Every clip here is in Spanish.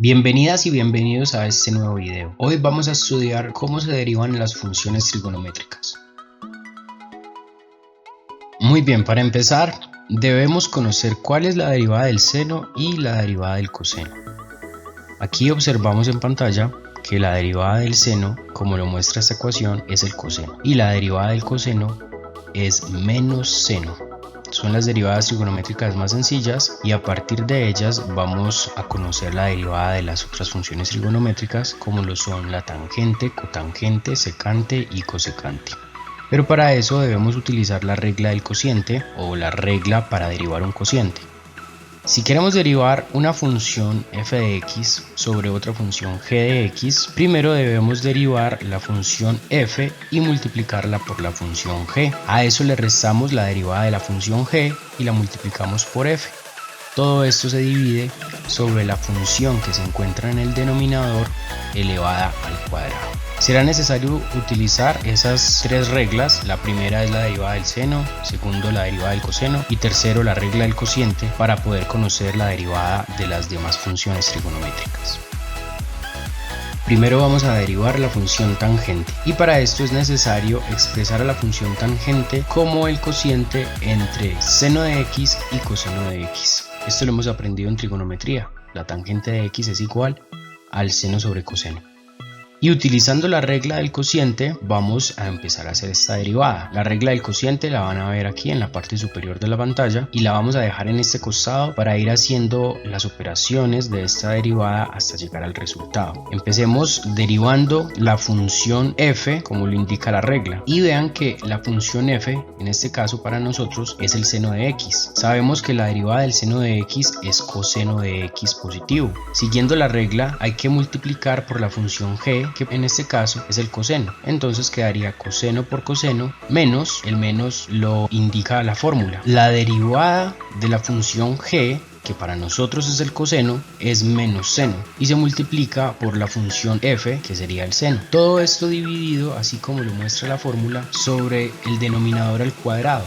Bienvenidas y bienvenidos a este nuevo video. Hoy vamos a estudiar cómo se derivan las funciones trigonométricas. Muy bien, para empezar debemos conocer cuál es la derivada del seno y la derivada del coseno. Aquí observamos en pantalla que la derivada del seno, como lo muestra esta ecuación, es el coseno y la derivada del coseno es menos seno. Son las derivadas trigonométricas más sencillas y a partir de ellas vamos a conocer la derivada de las otras funciones trigonométricas como lo son la tangente, cotangente, secante y cosecante. Pero para eso debemos utilizar la regla del cociente o la regla para derivar un cociente. Si queremos derivar una función f de x sobre otra función g de x, primero debemos derivar la función f y multiplicarla por la función g. A eso le restamos la derivada de la función g y la multiplicamos por f. Todo esto se divide sobre la función que se encuentra en el denominador elevada al cuadrado. Será necesario utilizar esas tres reglas. La primera es la derivada del seno, segundo la derivada del coseno y tercero la regla del cociente para poder conocer la derivada de las demás funciones trigonométricas. Primero vamos a derivar la función tangente y para esto es necesario expresar a la función tangente como el cociente entre seno de x y coseno de x. Esto lo hemos aprendido en trigonometría. La tangente de x es igual al seno sobre coseno. Y utilizando la regla del cociente vamos a empezar a hacer esta derivada. La regla del cociente la van a ver aquí en la parte superior de la pantalla y la vamos a dejar en este costado para ir haciendo las operaciones de esta derivada hasta llegar al resultado. Empecemos derivando la función f como lo indica la regla y vean que la función f en este caso para nosotros es el seno de x. Sabemos que la derivada del seno de x es coseno de x positivo. Siguiendo la regla hay que multiplicar por la función g, que en este caso es el coseno. Entonces quedaría coseno por coseno menos, el menos lo indica la fórmula. La derivada de la función g, que para nosotros es el coseno, es menos seno y se multiplica por la función f, que sería el seno. Todo esto dividido, así como lo muestra la fórmula, sobre el denominador al cuadrado.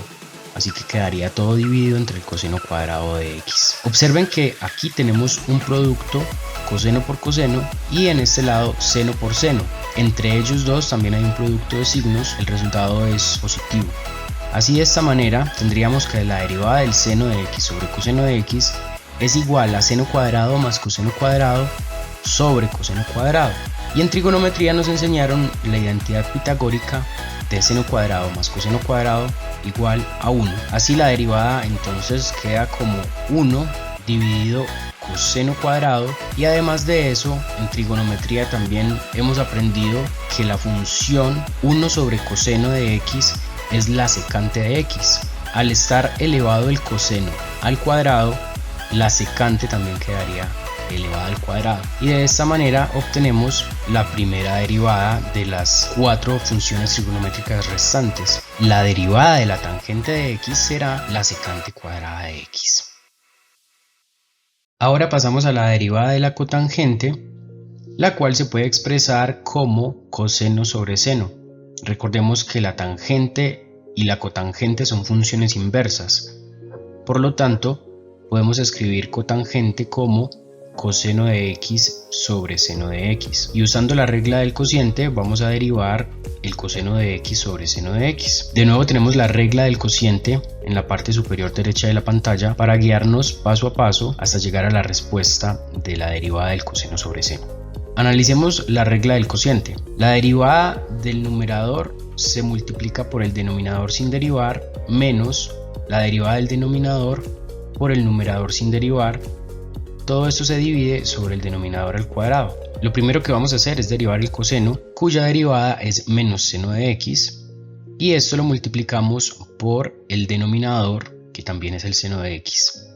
Así que quedaría todo dividido entre el coseno cuadrado de x. Observen que aquí tenemos un producto coseno por coseno y en este lado seno por seno. Entre ellos dos también hay un producto de signos, el resultado es positivo. Así de esta manera tendríamos que la derivada del seno de x sobre coseno de x es igual a seno cuadrado más coseno cuadrado sobre coseno cuadrado. Y en trigonometría nos enseñaron la identidad pitagórica de seno cuadrado más coseno cuadrado igual a 1. Así la derivada entonces queda como 1 dividido coseno cuadrado y además de eso en trigonometría también hemos aprendido que la función 1 sobre coseno de x es la secante de x. Al estar elevado el coseno al cuadrado, la secante también quedaría elevada al cuadrado y de esta manera obtenemos la primera derivada de las cuatro funciones trigonométricas restantes. La derivada de la tangente de x será la secante cuadrada de x. Ahora pasamos a la derivada de la cotangente, la cual se puede expresar como coseno sobre seno. Recordemos que la tangente y la cotangente son funciones inversas, por lo tanto podemos escribir cotangente como coseno de x sobre seno de x y usando la regla del cociente vamos a derivar el coseno de x sobre seno de x. De nuevo tenemos la regla del cociente en la parte superior derecha de la pantalla para guiarnos paso a paso hasta llegar a la respuesta de la derivada del coseno sobre seno. Analicemos la regla del cociente. La derivada del numerador se multiplica por el denominador sin derivar menos la derivada del denominador por el numerador sin derivar. Todo esto se divide sobre el denominador al cuadrado. Lo primero que vamos a hacer es derivar el coseno, cuya derivada es menos seno de x, y esto lo multiplicamos por el denominador, que también es el seno de x.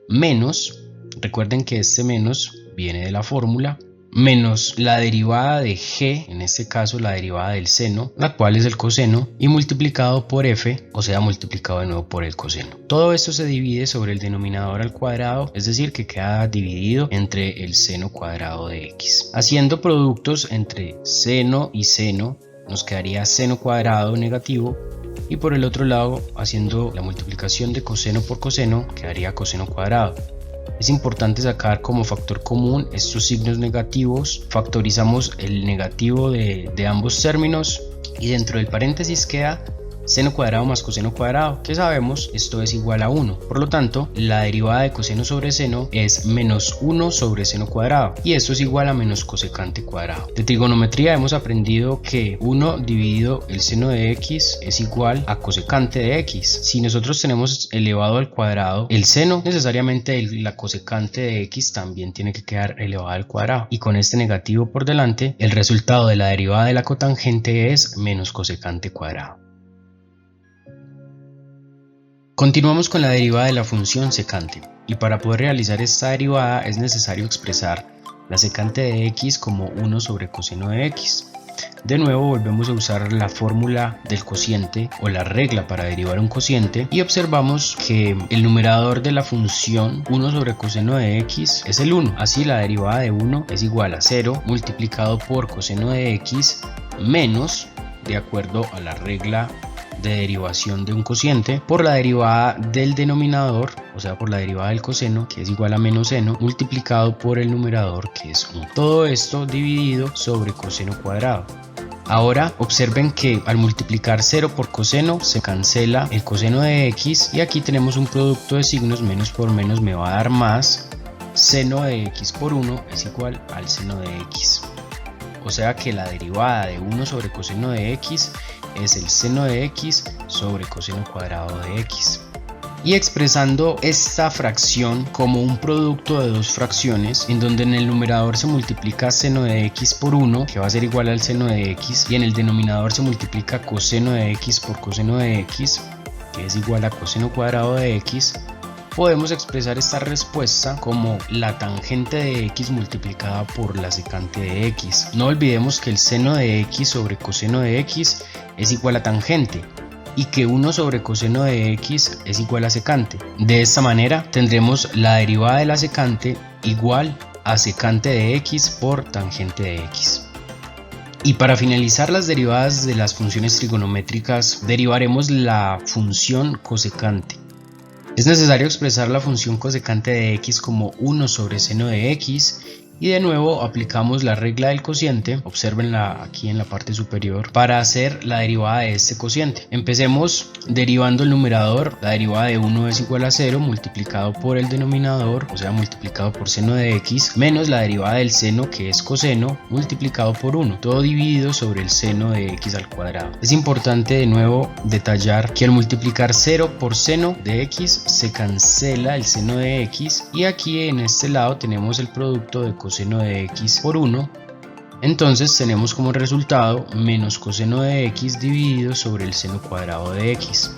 Menos, recuerden que este menos viene de la fórmula, menos la derivada de g, en este caso la derivada del seno, la cual es el coseno, y multiplicado por f, o sea multiplicado de nuevo por el coseno. Todo esto se divide sobre el denominador al cuadrado, es decir que queda dividido entre el seno cuadrado de x. Haciendo productos entre seno y seno nos quedaría seno cuadrado negativo y por el otro lado haciendo la multiplicación de coseno por coseno quedaría coseno cuadrado. Es importante sacar como factor común estos signos negativos, factorizamos el negativo de ambos términos y dentro del paréntesis queda seno cuadrado más coseno cuadrado, que sabemos esto es igual a 1. Por lo tanto, la derivada de coseno sobre seno es menos 1 sobre seno cuadrado y esto es igual a menos cosecante cuadrado. De trigonometría hemos aprendido que 1 dividido el seno de x es igual a cosecante de x. Si nosotros tenemos elevado al cuadrado el seno, necesariamente la cosecante de x también tiene que quedar elevada al cuadrado. Y con este negativo por delante, el resultado de la derivada de la cotangente es menos cosecante cuadrado. Continuamos con la derivada de la función secante, y para poder realizar esta derivada es necesario expresar la secante de x como 1 sobre coseno de x. De nuevo volvemos a usar la fórmula del cociente o la regla para derivar un cociente y observamos que el numerador de la función 1 sobre coseno de x es el 1. Así la derivada de 1 es igual a 0 multiplicado por coseno de x menos, de acuerdo a la regla de derivación de un cociente, por la derivada del denominador, o sea por la derivada del coseno, que es igual a menos seno, multiplicado por el numerador, que es 1. Todo esto dividido sobre coseno cuadrado. Ahora observen que al multiplicar 0 por coseno se cancela el coseno de x y aquí tenemos un producto de signos, menos por menos me va a dar más, seno de x por 1 es igual al seno de x. O sea que la derivada de 1 sobre coseno de x es el seno de x sobre coseno cuadrado de x. Y expresando esta fracción como un producto de dos fracciones, en donde en el numerador se multiplica seno de x por 1, que va a ser igual al seno de x, y en el denominador se multiplica coseno de x por coseno de x, que es igual a coseno cuadrado de x, podemos expresar esta respuesta como la tangente de x multiplicada por la secante de x. No olvidemos que el seno de x sobre coseno de x es igual a tangente y que 1 sobre coseno de x es igual a secante. De esta manera tendremos la derivada de la secante igual a secante de x por tangente de x. Y para finalizar las derivadas de las funciones trigonométricas, derivaremos la función cosecante. Es necesario expresar la función cosecante de x como 1 sobre seno de x y de nuevo aplicamos la regla del cociente, obsérvenla aquí en la parte superior, para hacer la derivada de este cociente. Empecemos derivando el numerador, la derivada de 1 es igual a 0 multiplicado por el denominador, o sea multiplicado por seno de x, menos la derivada del seno que es coseno multiplicado por 1, todo dividido sobre el seno de x al cuadrado. Es importante de nuevo detallar que al multiplicar 0 por seno de x se cancela el seno de x y aquí en este lado tenemos el producto de coseno de x por 1, entonces tenemos como resultado menos coseno de x dividido sobre el seno cuadrado de x.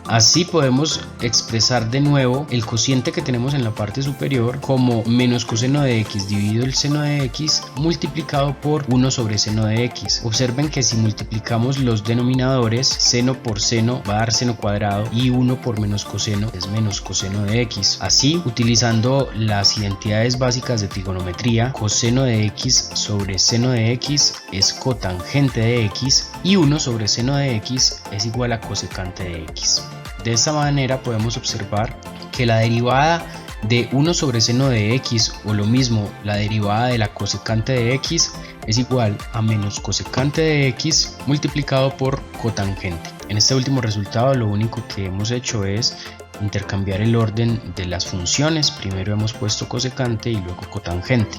Así podemos expresar de nuevo el cociente que tenemos en la parte superior como menos coseno de x dividido el seno de x multiplicado por 1 sobre seno de x. Observen que si multiplicamos los denominadores, seno por seno va a dar seno cuadrado y 1 por menos coseno es menos coseno de x. Así, utilizando las identidades básicas de trigonometría, coseno de x sobre seno de x es cotangente de x y 1 sobre seno de x es igual a cosecante de x. De esta manera podemos observar que la derivada de 1 sobre seno de x o lo mismo la derivada de la cosecante de x es igual a menos cosecante de x multiplicado por cotangente. En este último resultado lo único que hemos hecho es intercambiar el orden de las funciones. Primero hemos puesto cosecante y luego cotangente,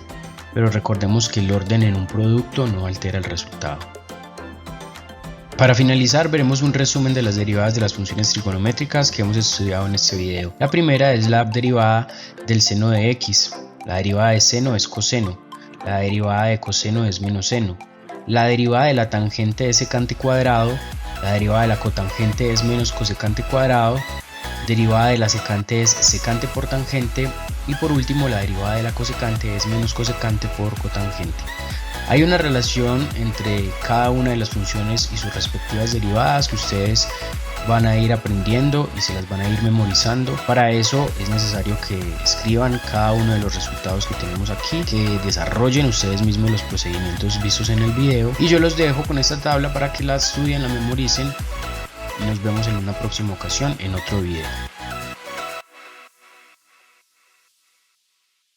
pero recordemos que el orden en un producto no altera el resultado. Para finalizar veremos un resumen de las derivadas de las funciones trigonométricas que hemos estudiado en este video. La primera es la derivada del seno de x, la derivada de seno es coseno, la derivada de coseno es menos seno, la derivada de la tangente es secante cuadrado, la derivada de la cotangente es menos cosecante cuadrado, derivada de la secante es secante por tangente y por último la derivada de la cosecante es menos cosecante por cotangente. Hay una relación entre cada una de las funciones y sus respectivas derivadas que ustedes van a ir aprendiendo y se las van a ir memorizando. Para eso es necesario que escriban cada uno de los resultados que tenemos aquí, que desarrollen ustedes mismos los procedimientos vistos en el video y yo los dejo con esta tabla para que la estudien, la memoricen y nos vemos en una próxima ocasión en otro video.